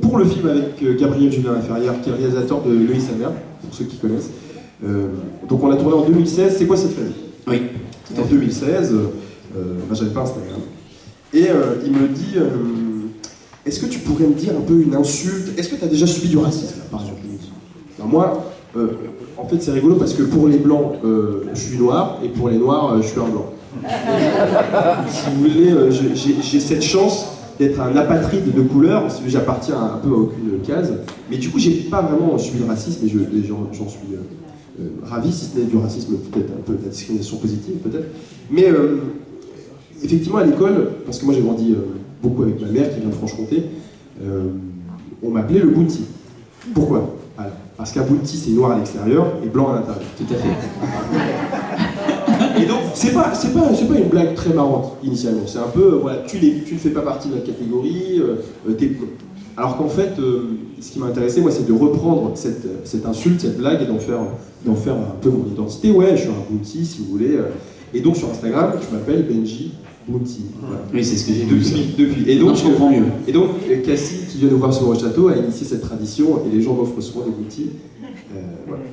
Speaker 2: Pour le film avec Gabriel Julien Laferrière, qui est le réalisateur de L'œil sa mère, pour ceux qui connaissent. Donc on a tourné en 2016, C'est quoi cette famille?
Speaker 1: Oui.
Speaker 2: C'était en 2016, j'avais pas Instagram. Et il me dit, est-ce que tu pourrais me dire un peu une insulte? Est-ce que tu as déjà subi du racisme, par exemple? Alors moi, en fait c'est rigolo parce que pour les blancs, je suis noir, et pour les noirs, je suis un blanc. Si vous voulez, j'ai cette chance d'être un apatride de couleur, parce que j'appartiens un peu à aucune case, mais du coup j'ai pas vraiment subi le racisme, et j'en suis ravi, si ce n'est du racisme, peut-être un peu de la discrimination positive, peut-être. Mais effectivement à l'école, parce que moi j'ai grandi beaucoup avec ma mère qui vient de Franche-Comté, on m'appelait le Bounty. Pourquoi? Alors, parce qu'un Bounty c'est noir à l'extérieur et blanc à l'intérieur.
Speaker 1: Tout à fait.
Speaker 2: Et donc, c'est pas une blague très marrante initialement. C'est un peu, voilà, tu ne fais pas partie de la catégorie, alors qu'en fait, ce qui m'a intéressé, moi, c'est de reprendre cette insulte, cette blague, et d'en faire un peu mon identité. Ouais, je suis un Bounty, si vous voulez. Et donc, sur Instagram, je m'appelle Benji Bounty. Voilà.
Speaker 1: Oui, c'est ce que j'ai vu.
Speaker 2: Depuis. Et donc,
Speaker 1: non, je comprends mieux.
Speaker 2: Et donc, Cassie, qui vient nous voir sur le château, a initié cette tradition, et les gens m'offrent souvent des Bounty. Voilà.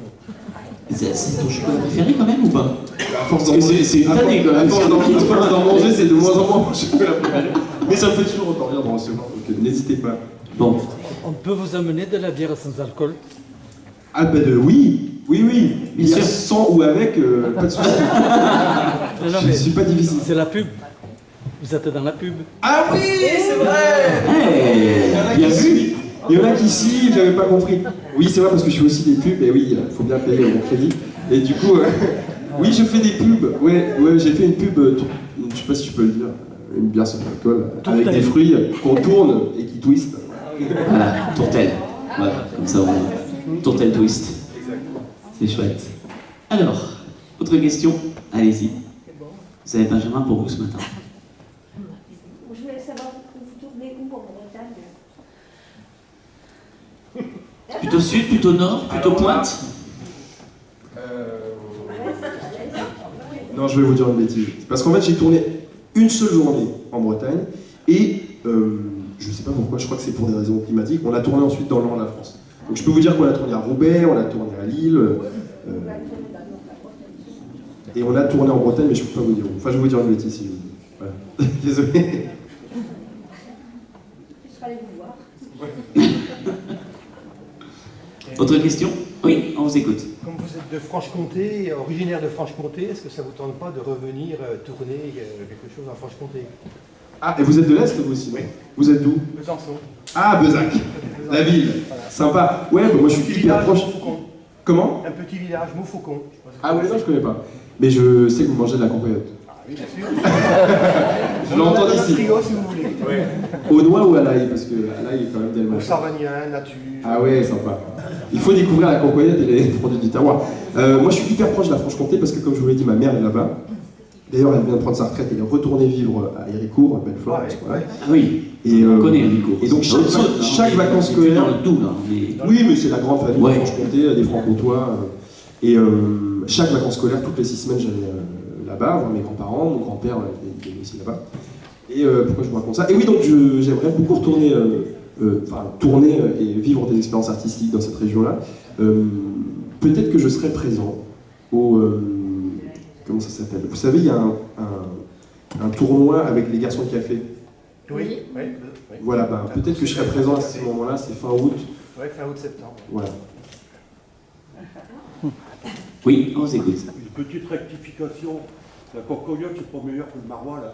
Speaker 1: C'est ton chocolat préféré quand même ou pas?
Speaker 2: À force d'en manger,
Speaker 1: c'est une tannée quand même.
Speaker 2: À force d'en manger, c'est de moins en moins mon chocolat préféré. Mais ça me fait toujours autant rire d'en recevoir, donc n'hésitez pas.
Speaker 1: Bon.
Speaker 3: On peut vous amener de la bière sans alcool?
Speaker 2: Ah ben oui.
Speaker 1: Bien
Speaker 2: Il y a
Speaker 1: sûr.
Speaker 2: sans ou avec, pas de soucis.
Speaker 3: Non,
Speaker 2: Je ne suis pas difficile.
Speaker 3: C'est la pub. Vous êtes dans la pub.
Speaker 2: Ah oui, c'est vrai.
Speaker 1: Hey, bien vu.
Speaker 2: Il y en a qui suivent, j'avais pas compris. Oui, c'est vrai parce que je fais aussi des pubs, et oui, il faut bien payer mon crédit. Et du coup, oui, je fais des pubs. Ouais, j'ai fait une pub, je sais pas si je peux le dire, une bière sans alcool, avec des fruits qu'on tourne et qui twistent.
Speaker 1: Voilà, tourtelle. Voilà, comme ça on... Tourtelle twist. C'est chouette. Alors, autre question? Allez-y. Vous avez Benjamin pour vous ce matin.
Speaker 4: Je voulais savoir où vous tournez où en Bretagne.
Speaker 1: Plutôt sud, plutôt nord, plutôt pointe?
Speaker 2: Non, je vais vous dire une bêtise. Parce qu'en fait, j'ai tourné une seule journée en Bretagne, et je sais pas pourquoi, je crois que c'est pour des raisons climatiques, on a tourné ensuite dans le nord de la France. Donc je peux vous dire qu'on a tourné à Roubaix, on a tourné à Lille, et on a tourné en Bretagne, mais je peux pas vous dire où. Enfin, je vais vous dire une bêtise si je vous dis. Voilà. Désolé.
Speaker 4: Je serais allé vous voir.
Speaker 1: Autre question? Oui, on vous écoute.
Speaker 5: Comme vous êtes de Franche-Comté, originaire de Franche-Comté, est-ce que ça vous tente pas de revenir tourner quelque chose en Franche-Comté?
Speaker 2: Ah, et vous êtes de l'Est, vous aussi?
Speaker 5: Oui.
Speaker 2: Vous êtes d'où?
Speaker 5: Besançon.
Speaker 2: Ah, Bezac, la ville.
Speaker 5: Voilà.
Speaker 2: Sympa. Ouais, bah, moi je suis
Speaker 5: Petit
Speaker 2: hyper
Speaker 5: village,
Speaker 2: proche.
Speaker 5: Montfaucon.
Speaker 2: Comment?
Speaker 5: Un petit village, Montfaucon.
Speaker 2: Ah ouais, non, je connais pas. Mais je sais que vous mangez de la campoyote.
Speaker 5: Ah oui, bien sûr.
Speaker 2: Je l'entends
Speaker 5: Dans
Speaker 2: d'ici.
Speaker 5: le trio, si vous voulez.
Speaker 2: Au noix ou à l'ail? Parce que à l'ail est quand même tellement.
Speaker 5: Au Sarvanien, nature.
Speaker 2: Ah ouais, sympa. Il faut découvrir la campoyote et les produits du terroir. Moi je suis hyper proche de la Franche-Comté parce que, comme je vous l'ai dit, ma mère est là-bas. D'ailleurs, elle vient de prendre sa retraite, elle est retournée vivre à Héricourt, à Belfort.
Speaker 5: Ouais,
Speaker 2: voilà.
Speaker 5: ouais.
Speaker 1: Ah oui,
Speaker 2: Et,
Speaker 1: on connaît Nico.
Speaker 2: et donc chaque vacances
Speaker 1: scolaires.
Speaker 2: scolaires.
Speaker 1: Dans le Doubs, là. Mais...
Speaker 2: Oui, mais c'est la grande famille
Speaker 1: Ouais.
Speaker 2: de Franche-Comté, des Franc-Comtois. Et chaque vacances scolaires, toutes les 6 semaines, j'allais là-bas, voir mes grands-parents, mon grand-père était aussi là-bas. Et pourquoi je vous raconte ça? Et oui, donc j'aimerais beaucoup retourner, tourner et vivre des expériences artistiques dans cette région-là. Peut-être que je serai présent au... comment ça s'appelle? Vous savez, il y a un tournoi avec les garçons de café.
Speaker 5: Oui.
Speaker 2: Voilà, peut-être que je serai présent à ce moment-là, c'est fin août.
Speaker 5: Oui, fin août-septembre.
Speaker 2: Voilà.
Speaker 1: Oui, on vous écoute.
Speaker 6: Une petite rectification. La cocoyote, c'est pas meilleur que le marois, là.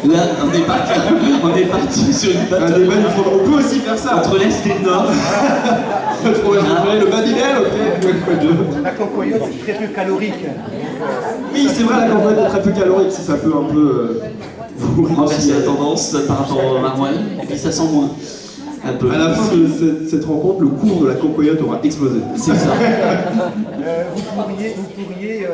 Speaker 1: Là, on est parti sur une
Speaker 2: Un
Speaker 1: bataille
Speaker 2: débat, on peut aussi faire ça.
Speaker 1: entre l'Est et le Nord.
Speaker 2: Notre fromage préféré, le Babybel, ok.
Speaker 5: La cocoyote, c'est très peu calorique.
Speaker 2: Oui, c'est vrai, la campagne est très peu calorique, si ça peut un peu vous
Speaker 1: Renverser la tendance par rapport au maroilles, et puis ça sent moins. Un peu.
Speaker 2: À la fin de cette rencontre, le cours de la cocoyote aura explosé.
Speaker 1: C'est ça.
Speaker 5: Vous pourriez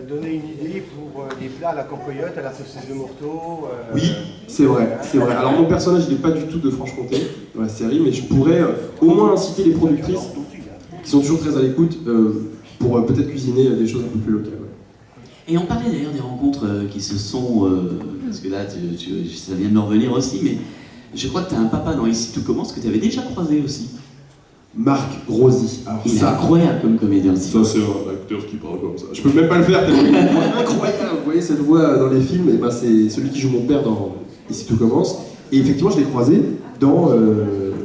Speaker 5: donner une idée pour des plats à la cocoyote, à la saucisse de Morteau.
Speaker 2: Oui, c'est vrai, c'est vrai. Alors mon personnage, il n'est pas du tout de Franche-Comté dans la série, mais je pourrais au moins inciter les productrices, qui sont toujours très à l'écoute, pour peut-être cuisiner des choses un peu plus locales. Ouais.
Speaker 1: Et on parlait d'ailleurs des rencontres qui se sont parce que là, ça vient de me revenir aussi, mais je crois que tu as un papa dans Ici tout commence que tu avais déjà croisé aussi.
Speaker 2: Marc Rosy. Alors
Speaker 1: Il est
Speaker 2: ça,
Speaker 1: incroyable comme comédien aussi.
Speaker 2: ça c'est un acteur qui parle comme ça. Je peux même pas le faire tellement il a une voix incroyable. Vous voyez cette voix dans les films, et ben c'est celui qui joue mon père dans Ici tout commence. Et effectivement, je l'ai croisé dans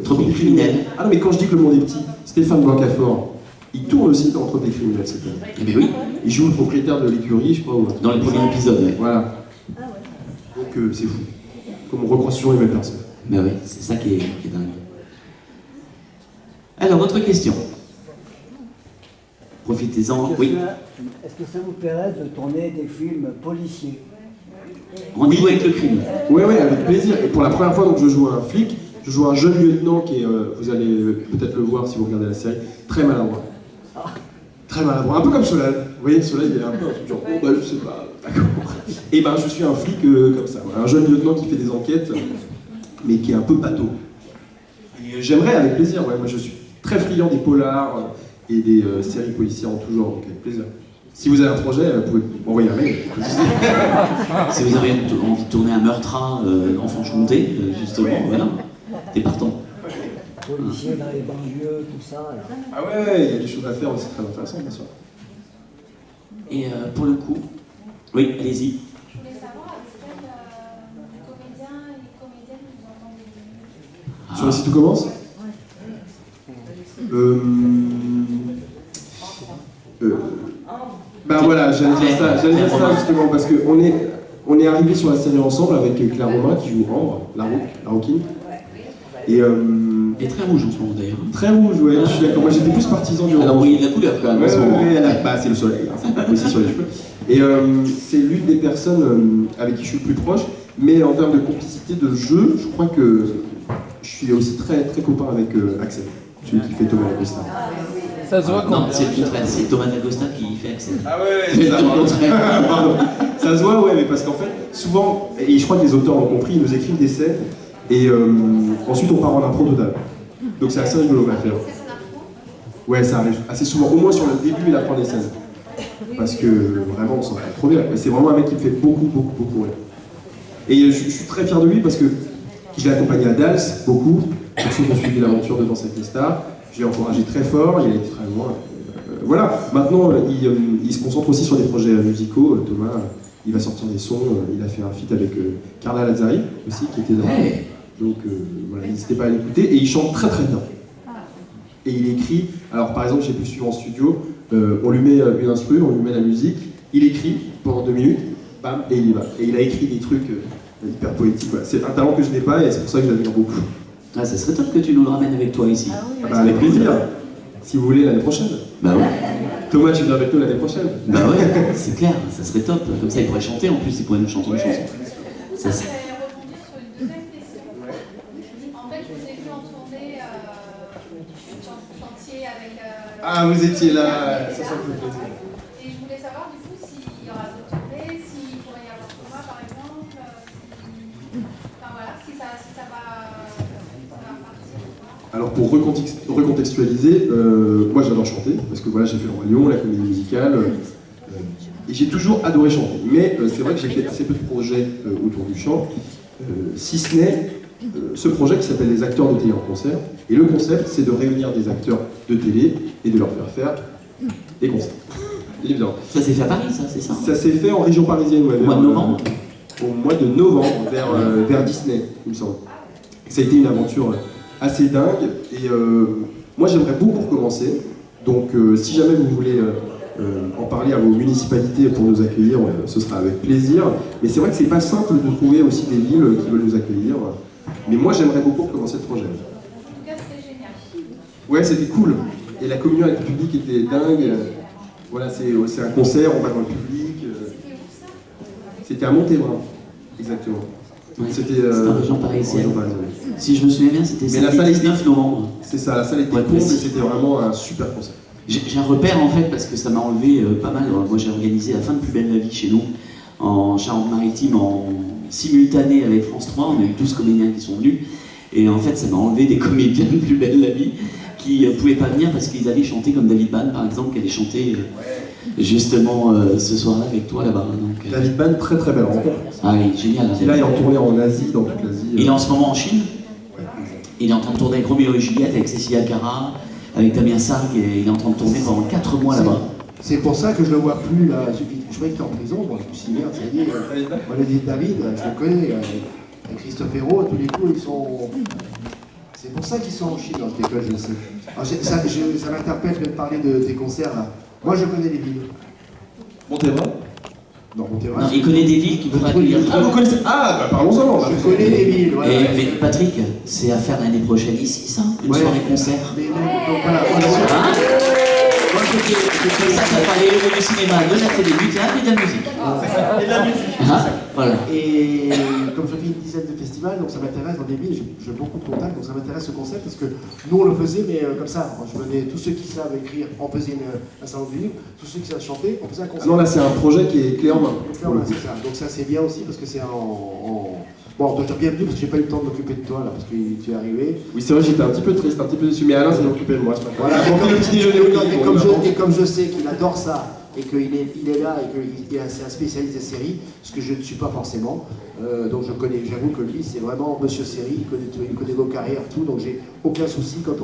Speaker 1: Tropique criminel.
Speaker 2: Ah non, mais quand je dis que le monde est petit, Stéphane Blancafort, il tourne aussi dans Tropique criminel, c'est vrai.
Speaker 1: Eh bien oui,
Speaker 2: Il joue le propriétaire de l'écurie, je crois. Ou un truc
Speaker 1: dans le
Speaker 2: comme ça.
Speaker 1: premier épisode, ouais.
Speaker 2: Voilà. Donc c'est fou. Comme on recroise toujours les mêmes personnes.
Speaker 1: Ben oui, c'est ça qui est dingue. Alors, autre question. Profitez-en. Oui,
Speaker 7: Est-ce que ça vous plairait de tourner des films policiers?
Speaker 1: rendez-vous avec le crime.
Speaker 2: Ouais, avec plaisir. Et pour la première fois, donc, je joue un flic. Je joue un jeune lieutenant qui est, vous allez peut-être le voir si vous regardez la série, très maladroit. Très maladroit. Un peu comme Solal. Vous voyez, Solal, il est un peu un truc genre, oh bah je sais pas, d'accord. Et ben je suis un flic comme ça. Voilà. Un jeune lieutenant qui fait des enquêtes, mais qui est un peu bateau. Et j'aimerais avec plaisir, ouais. Moi je suis très friand des polars et des séries policières en tout genre, donc avec plaisir. Si vous avez un projet, vous pouvez m'envoyer un mail.
Speaker 1: Si vous avez envie de tourner un meurtrat en Franche-Comté, justement, voilà, t'es partant.
Speaker 7: Policiers dans les banlieues, tout ça. Là.
Speaker 2: Ah ouais, il y a des choses à faire aussi très intéressantes, bien sûr.
Speaker 1: Et pour le coup, oui, allez-y.
Speaker 8: Je voulais savoir avec quel comédien et comédienne vous entendez le mieux.
Speaker 2: Sur Ici tout commence Ben voilà, j'allais dire ça justement, parce qu'on est arrivé sur la série ensemble avec Claire Romain qui joue Ambre, la Rouquine. Et
Speaker 1: Elle est très rouge en ce moment d'ailleurs.
Speaker 2: très rouge, ouais, je suis d'accord. Moi j'étais plus partisan du
Speaker 1: Elle a
Speaker 2: rouge.
Speaker 1: envoyé de la couleur quand même en ce moment.
Speaker 2: Bah, c'est le soleil, hein, c'est aussi sur les cheveux. Et c'est l'une des personnes avec qui je suis le plus proche, mais en termes de complicité de jeu, je crois que je suis aussi très très copain avec Axel, celui qui fait Thomas Lacosta.
Speaker 3: Ça se voit
Speaker 1: Non,
Speaker 3: qu'on
Speaker 1: c'est le contraire, c'est Thomas D'Agosta qui fait Axel.
Speaker 2: Ah ouais,
Speaker 1: C'est tout le contraire.
Speaker 2: Pardon. Ça se voit, ouais, mais parce qu'en fait, souvent, et je crois que les auteurs ont compris, ils nous écrivent des scènes, et ensuite on part en impro total. Donc c'est assez rigolo à faire. Ouais, ça arrive assez souvent, au moins sur le début et la fin des scènes. Parce que vraiment, on s'en fait trop bien. Et c'est vraiment un mec qui me fait beaucoup rire. Et je suis très fier de lui parce que je l'ai accompagné à Dals, beaucoup. Pour ceux qui ont suivi l'aventure de Danse avec les stars. Je l'ai encouragé très fort, il a été très loin. Voilà, maintenant il se concentre aussi sur des projets musicaux. Thomas, il va sortir des sons, il a fait un feat avec Carla Lazzari aussi, qui était dans.
Speaker 1: Ouais.
Speaker 2: Donc voilà, n'hésitez pas à l'écouter. Et il chante très bien. Et il écrit, alors par exemple, j'ai pu suivre en studio, on lui met une instru, on lui met la musique, il écrit pendant 2 minutes, bam, et il y va. Et il a écrit des trucs hyper poétiques. Voilà. C'est un talent que je n'ai pas et c'est pour ça que je l'admire beaucoup.
Speaker 1: Ah, ça serait top que tu nous le ramènes avec toi ici.
Speaker 2: Ah bah, avec plaisir, si vous voulez l'année prochaine.
Speaker 1: Bah ouais.
Speaker 2: Thomas, tu viens avec nous l'année prochaine.
Speaker 1: Bah ouais, c'est clair, ça serait top. Comme ça, il pourrait chanter en plus, il pourrait nous chanter une chanson. Ça,
Speaker 8: Je vais rebondir sur une deuxième question. En fait, je vous ai vu en tournée chantier avec.
Speaker 2: Ah, vous étiez là, ça me fait plaisir.
Speaker 8: Et je voulais savoir du coup s'il y aura d'autres tournées, s'il pourrait y avoir Thomas par exemple, enfin voilà, si ça va partir ou pas.
Speaker 2: Alors pour recontextualiser, moi j'adore chanter, parce que voilà, j'ai fait le Roi Lion, la comédie musicale, et j'ai toujours adoré chanter. Mais c'est vrai que j'ai fait assez peu de projets autour du chant, si ce n'est ce projet qui s'appelle Les acteurs de télé en concert. Et le concept, c'est de réunir des acteurs de télé et de leur faire des concerts. Évidemment.
Speaker 1: ça s'est fait à Paris, ça, c'est ça.
Speaker 2: Ça s'est fait en région parisienne, ouais,
Speaker 1: Au mois de novembre.
Speaker 2: au mois de novembre, vers Disney, il me semble. Ça a été une aventure assez dingue, et moi j'aimerais beaucoup recommencer. Donc si jamais vous voulez en parler à vos municipalités pour nous accueillir, ce sera avec plaisir. Mais c'est vrai que c'est pas simple de trouver aussi des villes qui veulent nous accueillir. Mais moi j'aimerais beaucoup recommencer le projet.
Speaker 8: En tout cas, c'était génial.
Speaker 2: Ouais, c'était cool. Et la communion avec le public était dingue. Voilà, c'est un concert, on va dans le public. C'était à Montévrain, exactement.
Speaker 1: Ouais.
Speaker 2: C'était
Speaker 1: en région parisienne.
Speaker 2: région parisienne.
Speaker 1: Si je me souviens bien, c'était
Speaker 2: Mais la
Speaker 1: samedi
Speaker 2: salle est
Speaker 1: 19 novembre.
Speaker 2: C'est ça, la salle était
Speaker 1: Ouais,
Speaker 2: comble et
Speaker 1: précis.
Speaker 2: c'était vraiment un super concert.
Speaker 1: J'ai un repère en fait parce que ça m'a enlevé pas mal. Moi j'ai organisé la fin de Plus belle la vie chez nous en Charente-Maritime en simultané avec France 3. On a eu 12 comédiens qui sont venus et en fait ça m'a enlevé des comédiens de Plus belle la vie qui pouvaient pas venir parce qu'ils allaient chanter comme David Bann par exemple qui allait chanter justement ce soir-là avec toi là-bas. Donc,
Speaker 2: David Ban, très très belle rencontre.
Speaker 1: ah oui, génial.
Speaker 2: Et là, il est en tournée en Asie, dans toute l'Asie.
Speaker 1: Il est en ce moment en Chine.
Speaker 2: Ouais, exact.
Speaker 1: Il est en train de tourner avec Roméo et Juliette, avec Cécilia Cara, avec Damien Sargue, et il est en train de tourner pendant 4 mois là-bas.
Speaker 5: C'est pour ça que je le vois plus là. Je croyais qu'il était en prison, bon, je me suis dit merde, ça y est. On a dit David, je le connais, avec Christophe Hérault, tous les coups, ils sont. C'est pour ça qu'ils sont en Chine, dans cette école, je le sais. Alors, ça m'interpelle de parler de tes concerts là. Moi je connais les villes.
Speaker 2: Montévrain.
Speaker 5: Non, Montévrain.
Speaker 1: Non, il connaît des villes qui pourraient accueillir.
Speaker 2: Ah, vous connaissez. Ah, bah parlons-en.
Speaker 5: Je connais les villes, voilà.
Speaker 1: Et mais Patrick, c'est à faire l'année prochaine ici, ça, une
Speaker 5: Ouais.
Speaker 1: soirée concert.
Speaker 5: Mais donc voilà,
Speaker 1: Hein Moi, c'était ça, ça parlait du cinéma, de la télé, du théâtre et de la musique.
Speaker 6: Et de la musique.
Speaker 1: Hein Voilà.
Speaker 5: Et comme je fais une dizaine de festivals, donc ça m'intéresse dans des villes, j'ai beaucoup de contacts, donc ça m'intéresse ce concept parce que nous on le faisait, mais comme ça, je venais, tous ceux qui savent écrire, on faisait un salon de livre, tous ceux qui savent chanter, on faisait un
Speaker 2: Ah
Speaker 5: concert.
Speaker 2: non, là, c'est un projet qui est clé en main.
Speaker 5: Donc, là, c'est ça. Donc ça c'est bien aussi parce que c'est en... Bon, donc bienvenue parce que j'ai pas eu le temps de m'occuper de toi là, parce que tu es arrivé.
Speaker 2: Oui, c'est vrai, j'étais un petit peu triste, un petit peu déçu, mais Alain s'est occupé de moi ce matin.
Speaker 5: Voilà,
Speaker 2: donc le petit déjeuner au
Speaker 5: et comme je sais qu'il adore ça, et qu'il est là, et qu'il est un spécialiste des séries, ce que je ne suis pas forcément. Donc j'avoue que lui, c'est vraiment monsieur série, il connaît vos carrières, tout, donc j'ai aucun souci quand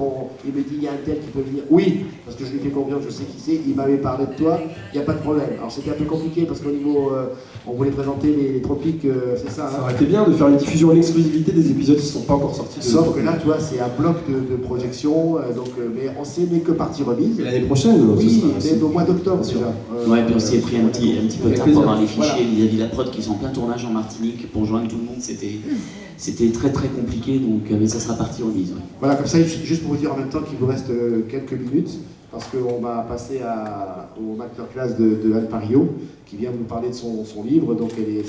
Speaker 5: il me dit il y a un tel qui peut venir. Oui, parce que je lui fais confiance, je sais qui c'est, il m'avait parlé de toi, il n'y a pas de problème. Alors c'était un peu compliqué parce qu'au niveau, on voulait présenter les tropiques, c'est ça.
Speaker 2: Ça aurait été bien de faire une diffusion en exclusivité des épisodes qui ne sont pas encore sortis.
Speaker 5: Sauf que là, tu vois, c'est un bloc de projection, mais on sait mais que partie remise.
Speaker 2: Et l'année prochaine,
Speaker 5: Oui,
Speaker 2: ce sera
Speaker 5: mais au mois d'octobre
Speaker 2: Bien sûr.
Speaker 5: déjà.
Speaker 1: Ouais, puis on s'y est pris un petit peu
Speaker 2: avec
Speaker 1: tard
Speaker 2: plaisir.
Speaker 1: pour avoir les fichiers
Speaker 5: Voilà.
Speaker 1: vis-à-vis de la prod qui sont en plein tournage en Martinique pour joindre tout le monde. C'était très très compliqué, donc mais ça sera parti remise. Ouais.
Speaker 5: Voilà, comme ça, juste pour vous dire en même temps qu'il vous reste quelques minutes, parce qu'on va passer au masterclass de Anne Pario, qui vient vous parler de son livre. Donc ça y est,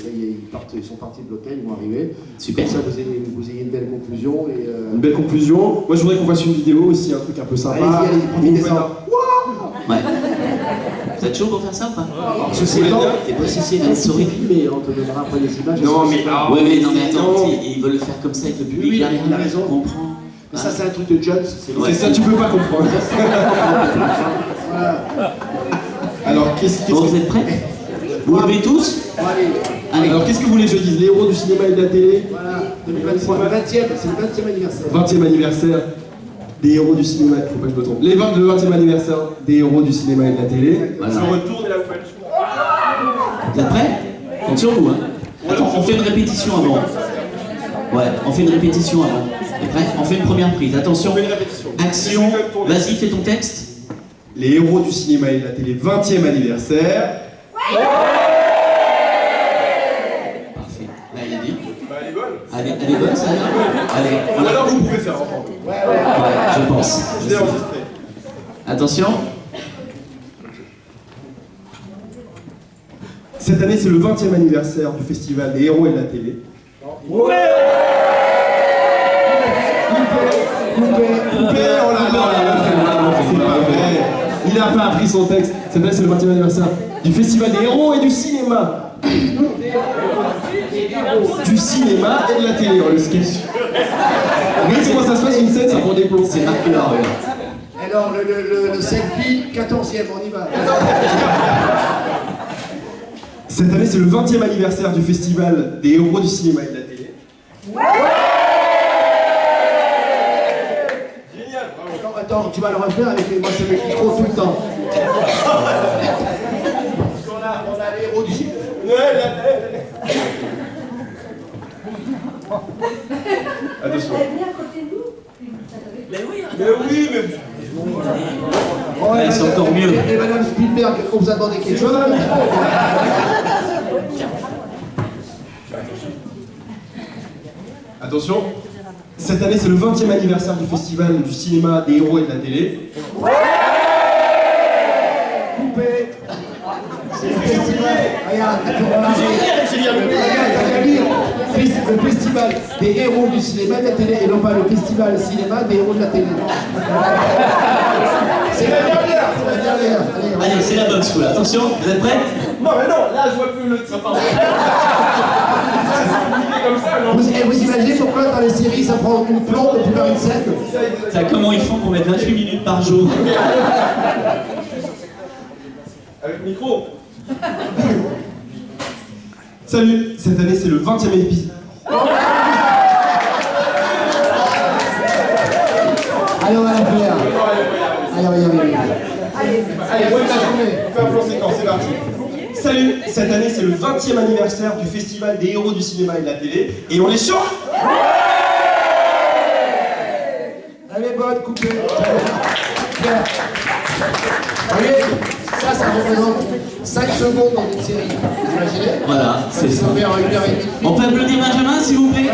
Speaker 5: ils sont partis de l'hôtel, ils vont arriver.
Speaker 1: Super.
Speaker 5: Comme ça, vous ayez une belle conclusion. Et,
Speaker 2: une belle conclusion. Moi, je voudrais qu'on fasse une vidéo aussi, un truc un peu sympa.
Speaker 5: Allez-y,
Speaker 2: Vous
Speaker 5: profitez-en.
Speaker 2: faites
Speaker 1: Ouais. Vous êtes chaud pour faire ça ou pas?
Speaker 5: Ceci étant, t'es pas si c'est une souris filmée, on te donnera après les images.
Speaker 2: Non, mais
Speaker 1: Ouais, mais non, mais attends,
Speaker 2: non.
Speaker 1: ils veulent le faire comme ça avec le public.
Speaker 5: Oui,
Speaker 1: derrière,
Speaker 5: il a raison.
Speaker 1: on comprend.
Speaker 5: Mais ça, c'est un truc de Jones.
Speaker 2: C'est ça, tu peux pas comprendre.
Speaker 5: Voilà.
Speaker 2: Alors, qu'est-ce
Speaker 1: Bon,
Speaker 2: que
Speaker 1: vous êtes prêts? Vous levez tous?
Speaker 5: Bon, allez.
Speaker 1: Allez.
Speaker 2: Alors, qu'est-ce que vous voulez que je dise? Les héros du cinéma et de la télé,
Speaker 5: Voilà, 2023, c'est le 20e anniversaire.
Speaker 2: 20e anniversaire des héros du cinéma, faut pas que je me trompe. Le 20e anniversaire des héros du cinéma et de la télé.
Speaker 1: Voilà.
Speaker 6: Je retourne et là vous faites.
Speaker 1: Vous êtes prêts? Compte sur vous, hein. Attends, on fait une répétition avant. Ouais, on fait une répétition avant. T'es prêt? On fait une première prise. Attention.
Speaker 6: On fait une répétition.
Speaker 1: Action. Vas-y, fais ton texte.
Speaker 2: Les héros du cinéma et de la télé, 20e anniversaire.
Speaker 1: Parfait. Là, elle est bien.
Speaker 6: Bah elle est bonne.
Speaker 1: Elle est bonne, ça là. Allez,
Speaker 6: Ou
Speaker 1: voilà.
Speaker 6: alors vous pouvez faire entendre.
Speaker 1: Ouais, je pense.
Speaker 6: Je l'ai enregistré.
Speaker 1: Attention.
Speaker 2: Cette année, c'est le 20e anniversaire du festival des héros et de la télé.
Speaker 5: Coupé,
Speaker 2: Coupé, oh là là, c'est pas vrai. Il n'a pas appris son texte. Cette année, c'est le 20e anniversaire du festival des héros et du cinéma. Du cinéma et de la télé, le sketch. Mais comment ça se passe une scène, ça prend des plombs.
Speaker 1: C'est marqué là, regarde.
Speaker 5: Alors, le selfie, 14e, on y va.
Speaker 2: Cette année, c'est le 20e anniversaire du festival des héros du cinéma et de la télé.
Speaker 6: Génial, bravo.
Speaker 5: Attends, tu vas le refaire avec moi, c'est le micro tout le temps. Parce qu'on a les héros du cinéma.
Speaker 2: Attention.
Speaker 4: Elle venait à côté de nous.
Speaker 6: Mais oui, mais.
Speaker 1: Ouais, c'est encore mieux.
Speaker 5: Et Madame Spielberg, on vous a demandé quelque chose?
Speaker 2: Attention. Cette année, c'est le 20e anniversaire du festival du cinéma des héros et de la télé.
Speaker 5: Coupé. C'est le festival. Regarde, t'as qu'à lire. Le festival des héros du cinéma et de la télé, et non pas le festival cinéma des héros de la télé. C'est la dernière. C'est la dernière.
Speaker 1: Allez, c'est la bonne school. Attention, vous êtes prêts?
Speaker 6: Non, mais non, là je vois plus le ça part. Comme ça, non.
Speaker 5: Vous imaginez pourquoi dans les séries ça prend une plombe pour faire une scène?
Speaker 1: Ça, comment ils font pour mettre 28 minutes par jour?
Speaker 2: Avec le micro. Salut, cette année c'est le 20e épisode.
Speaker 5: Allez, on va la faire. Allez, on va y arriver.
Speaker 2: Allez, bonne journée. On fait un plan séquence, c'est parti. Salut, cette année c'est le 20e anniversaire du festival des héros du cinéma et de la télé. Et on est chaud.
Speaker 5: Elle est bonne, coupée. Super. Allez, ça représente 5 secondes dans une série. Vous imaginez?
Speaker 1: Voilà, c'est ça.
Speaker 5: Ça fait 1h30.
Speaker 1: On peut applaudir Benjamin, s'il vous plaît?